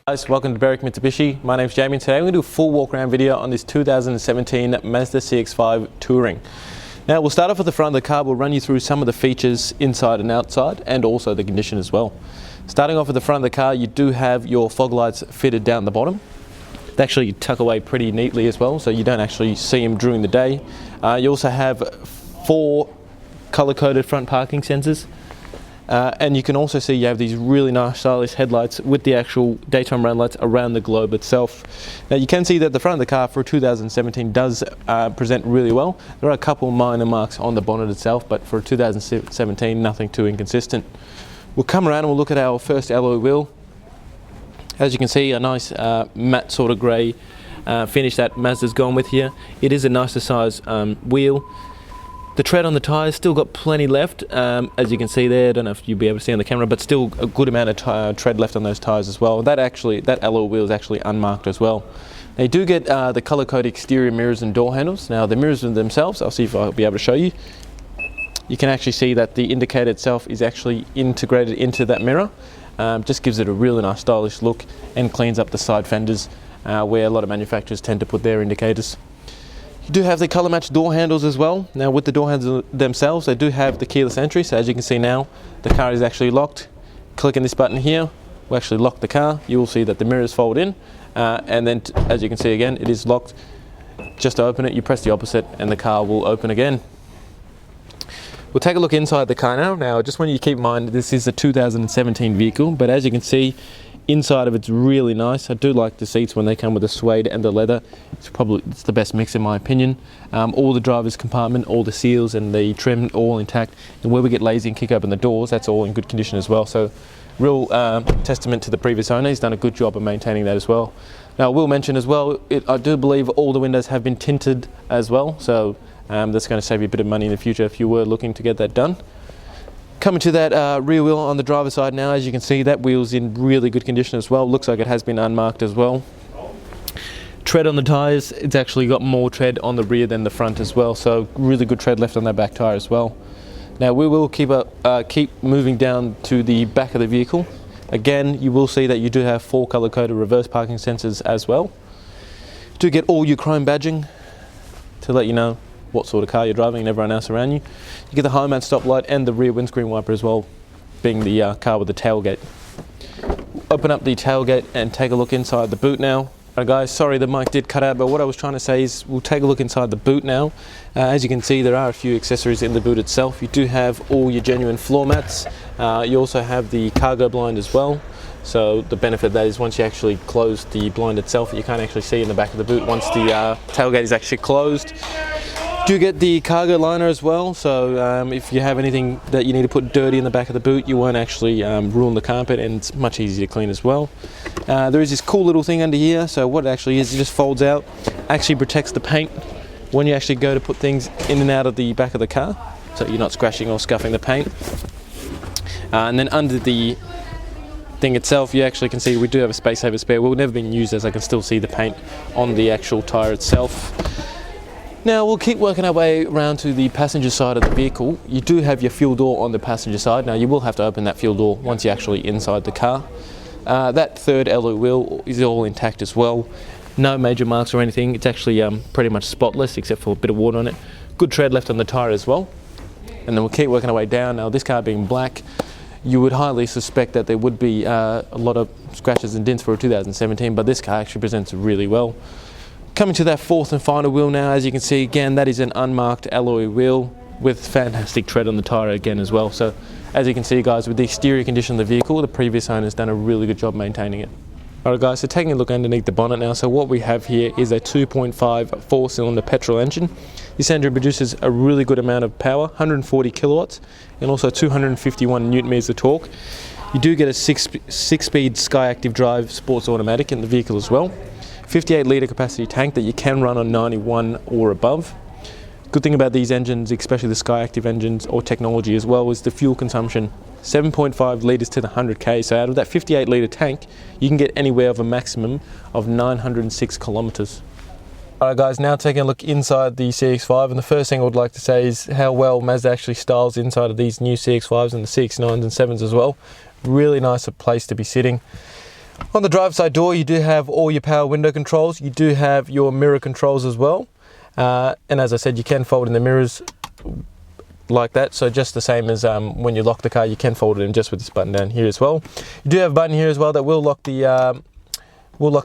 Guys, welcome to Berwick Mitsubishi. My name is Jamie and today I'm going to do a full walk around video on this 2017 Mazda CX-5 Touring. Now we'll start off at the front of the car. We'll run you through some of the features inside and outside and also the condition as well. Starting off at the front of the car, you do have your fog lights fitted down the bottom. They actually tuck away pretty neatly as well, so you don't actually see them during the day. You also have 4 color-coded front parking sensors. And you can also see you have these really nice stylish headlights with the actual daytime running lights around the globe itself. Now you can see that the front of the car for 2017 does present really well. There are a couple minor marks on the bonnet itself, but for 2017 nothing too inconsistent. We'll come around and we'll look at our first alloy wheel. As you can see, a nice matte sort of grey finish that Mazda's gone with here. It is a nicer size wheel. The tread on the tyres still got plenty left, as you can see there. I don't know if you'll be able to see on the camera, but still a good amount of tread left on those tyres as well. That alloy wheel is actually unmarked as well. They do get the colour-coded exterior mirrors and door handles. Now the mirrors themselves, I'll see if I'll be able to show you. You can actually see that the indicator itself is actually integrated into that mirror. Just gives it a really nice stylish look and cleans up the side fenders where a lot of manufacturers tend to put their indicators. You do have the colour matched door handles as well. Now with the door handles themselves, they do have the keyless entry, so as you can see now, the car is actually locked. Clicking this button here will actually lock the car. You will see that the mirrors fold in, and then as you can see again, it is locked. Just to open it, you press the opposite and the car will open again. We'll take a look inside the car now. Now, just want you to keep in mind, this is a 2017 vehicle, but as you can see, inside of it's really nice. I do like the seats when they come with the suede and the leather. It's the best mix in my opinion. All the driver's compartment, all the seals and the trim, all intact. And where we get lazy and kick open the doors, that's all in good condition as well. So, real testament to the previous owner. He's done a good job of maintaining that as well. Now, I will mention as well, I do believe all the windows have been tinted as well. So, that's going to save you a bit of money in the future if you were looking to get that done. Coming to that rear wheel on the driver's side now, as you can see, that wheel's in really good condition as well. Looks like it has been unmarked as well. Tread on the tyres, it's actually got more tread on the rear than the front as well, so really good tread left on that back tyre as well. Now we will keep moving down to the back of the vehicle. Again, you will see that you do have 4 colour-coded reverse parking sensors as well. You do get all your chrome badging to let you know what sort of car you're driving and everyone else around you. You get the high mount stoplight and the rear windscreen wiper as well, being the car with the tailgate. Open up the tailgate and take a look inside the boot now. Alright guys, sorry the mic did cut out, but what I was trying to say is we'll take a look inside the boot now. As you can see, there are a few accessories in the boot itself. You do have all your genuine floor mats. You also have the cargo blind as well. So the benefit of that is once you actually close the blind itself, you can't actually see in the back of the boot once the tailgate is actually closed. Do get the cargo liner as well, so if you have anything that you need to put dirty in the back of the boot, you won't actually ruin the carpet, and it's much easier to clean as well. There is this cool little thing under here, so what it actually is, it just folds out, actually protects the paint when you actually go to put things in and out of the back of the car, so you're not scratching or scuffing the paint. And then under the thing itself, you actually can see we do have a space saver spare. Well, never been used, as I can still see the paint on the actual tyre itself. Now we'll keep working our way around to the passenger side of the vehicle. You do have your fuel door on the passenger side. Now you will have to open that fuel door once you're actually inside the car. That third alloy wheel is all intact as well. No major marks or anything. It's actually pretty much spotless except for a bit of water on it. Good tread left on the tyre as well. And then we'll keep working our way down. Now this car being black, you would highly suspect that there would be a lot of scratches and dents for a 2017, but this car actually presents really well. Coming to that fourth and final wheel now, as you can see again, that is an unmarked alloy wheel with fantastic tread on the tyre again as well. So as you can see guys, with the exterior condition of the vehicle, the previous owner's done a really good job maintaining it. Alright guys, so taking a look underneath the bonnet now, so what we have here is a 2.5 4-cylinder petrol engine. This engine produces a really good amount of power, 140 kilowatts, and also 251 newton meters of torque. You do get a 6-speed i-ACTIV drive sports automatic in the vehicle as well. 58 litre capacity tank that you can run on 91 or above. Good thing about these engines, especially the i-ACTIV engines or technology as well, is the fuel consumption. 7.5 litres to the 100k, so out of that 58 litre tank, you can get anywhere of a maximum of 906 kilometres. Alright guys, now taking a look inside the CX-5, and the first thing I would like to say is how well Mazda actually styles inside of these new CX-5s and the CX-9s and 7s as well. Really nice place to be sitting. On the driver's side door, you do have all your power window controls. You do have your mirror controls as well. And as I said, you can fold in the mirrors like that. So just the same as when you lock the car, you can fold it in just with this button down here as well. You do have a button here as well that will lock the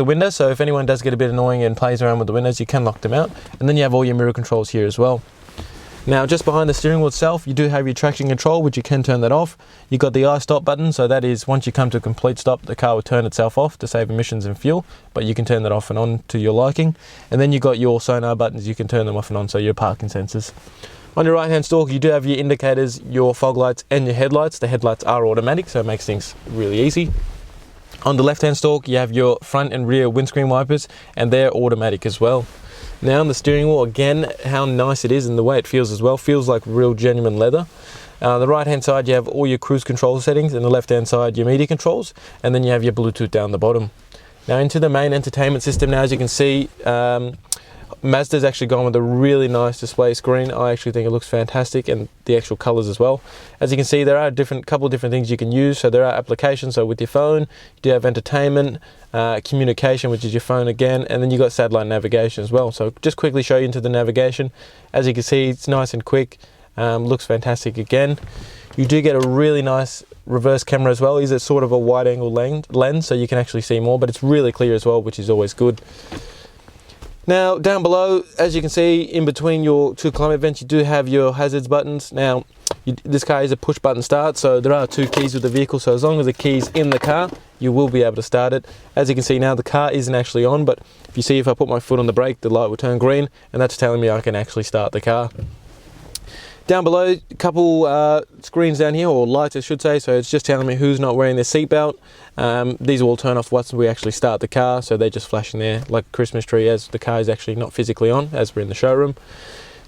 window. So if anyone does get a bit annoying and plays around with the windows, you can lock them out. And then you have all your mirror controls here as well. Now, just behind the steering wheel itself, you do have your traction control, which you can turn that off. You've got the i-stop button, so that is once you come to a complete stop, the car will turn itself off to save emissions and fuel, but you can turn that off and on to your liking. And then you've got your sonar buttons, you can turn them off and on, so your parking sensors. On your right hand stalk, you do have your indicators, your fog lights and your headlights. The headlights are automatic, so it makes things really easy. On the left hand stalk, you have your front and rear windscreen wipers, and they're automatic as well. Now on the steering wheel, again, how nice it is and the way it feels as well. Feels like real genuine leather. On the right hand side, you have all your cruise control settings, and the left hand side, your media controls, and then you have your Bluetooth down the bottom. Now into the main entertainment system now, as you can see, Mazda's actually gone with a really nice display screen. I actually think it looks fantastic, and the actual colors as well. As you can see, there are a couple of different things you can use. So there are applications. So with your phone, you do have entertainment, communication, which is your phone again, and then you got satellite navigation as well. So just quickly show you into the navigation. As you can see, it's nice and quick. Looks fantastic again. You do get a really nice reverse camera as well. Is it sort of a wide angle lens, so you can actually see more, but it's really clear as well, which is always good. Now down below, as you can see, in between your two climate vents, you do have your hazards buttons. Now this car is a push button start, so there are two keys with the vehicle, so as long as the key's in the car, you will be able to start it. As you can see now, the car isn't actually on, but if you see, if I put my foot on the brake, the light will turn green, and that's telling me I can actually start the car. Down below, a couple screens down here, or lights I should say, so it's just telling me who's not wearing their seatbelt. These will turn off once we actually start the car, so they're just flashing there like a Christmas tree as the car is actually not physically on, as we're in the showroom.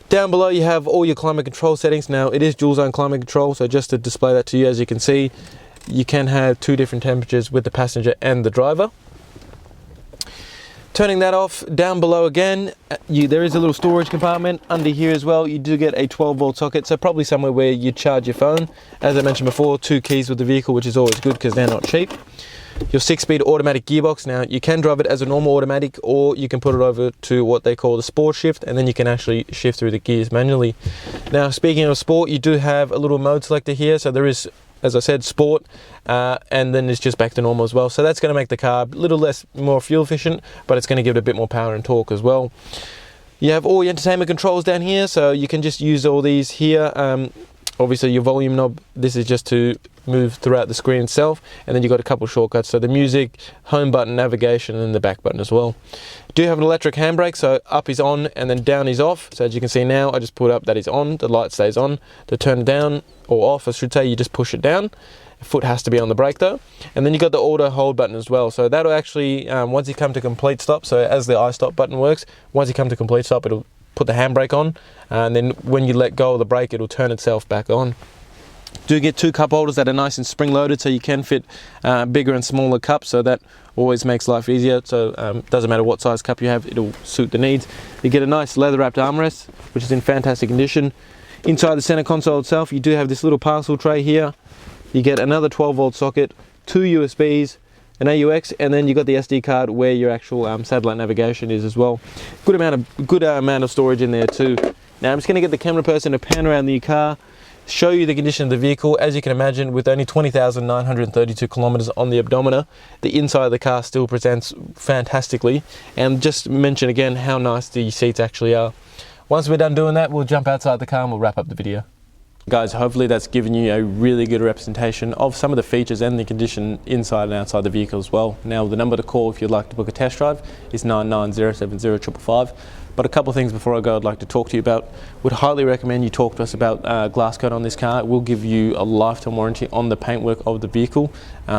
Down below you have all your climate control settings. Now it is dual zone climate control, so just to display that to you, as you can see, you can have two different temperatures with the passenger and the driver. Turning that off, down below again, there is a little storage compartment. Under here as well, you do get a 12-volt socket, so probably somewhere where you charge your phone. As I mentioned before, two keys with the vehicle, which is always good because they're not cheap. Your 6-speed automatic gearbox. Now you can drive it as a normal automatic, or you can put it over to what they call the sport shift, and then you can actually shift through the gears manually. Now speaking of sport, you do have a little mode selector here, so there is, as I said, sport, and then it's just back to normal as well. So that's going to make the car a little more fuel efficient, but it's going to give it a bit more power and torque as well. You have all your entertainment controls down here, so you can just use all these here. Obviously your volume knob, this is just to move throughout the screen itself, and then you've got a couple of shortcuts, so the music, home button, navigation, and then the back button as well. You do have an electric handbrake, so up is on and then down is off. So as you can see now, I just put up that is on, the light stays on. To turn it down or off, I should say, you just push it down. The foot has to be on the brake though. And then you got the auto hold button as well, so that'll actually, once you come to complete stop, so as the i-stop button works, once you come to complete stop, it'll put the handbrake on, and then when you let go of the brake, it'll turn itself back on. Do get two cup holders that are nice and spring loaded, so you can fit bigger and smaller cups, so that always makes life easier. So doesn't matter what size cup you have, it'll suit the needs. You get a nice leather wrapped armrest, which is in fantastic condition. Inside the center console itself, you do have this little parcel tray here. You get another 12-volt socket, two USBs, an AUX, and then you got the SD card where your actual satellite navigation is as well. Good amount of storage in there too. Now I'm just going to get the camera person to pan around the car, show you the condition of the vehicle. As you can imagine, with only 20,932 kilometers on the odometer, the inside of the car still presents fantastically. And just mention again how nice the seats actually are. Once we're done doing that, we'll jump outside the car and we'll wrap up the video. Guys, hopefully that's given you a really good representation of some of the features and the condition inside and outside the vehicle as well. Now the number to call if you'd like to book a test drive is 990705555. But a couple of things before I go I'd like to talk to you about. Would highly recommend you talk to us about glass coat on this car. It will give you a lifetime warranty on the paintwork of the vehicle.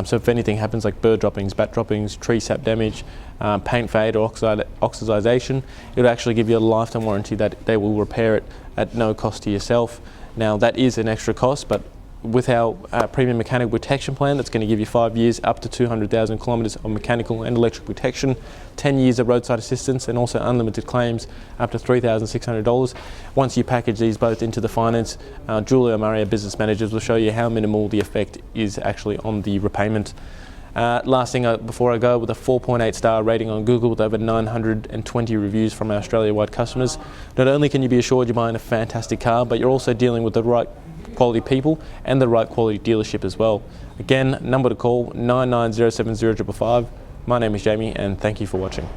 So if anything happens like bird droppings, bat droppings, tree sap damage, paint fade or oxidization, it will actually give you a lifetime warranty that they will repair it at no cost to yourself. Now that is an extra cost, but with our premium mechanical protection plan, that's going to give you 5 years, up to 200,000 kilometres of mechanical and electrical protection, 10 years of roadside assistance, and also unlimited claims up to $3,600. Once you package these both into the finance, Julia Murray, our business managers, will show you how minimal the effect is actually on the repayment. Last thing before I go, with a 4.8 star rating on Google with over 920 reviews from our Australia-wide customers, not only can you be assured you're buying a fantastic car, but you're also dealing with the right quality people and the right quality dealership as well. Again, number to call 99070555. My name is Jamie, and thank you for watching.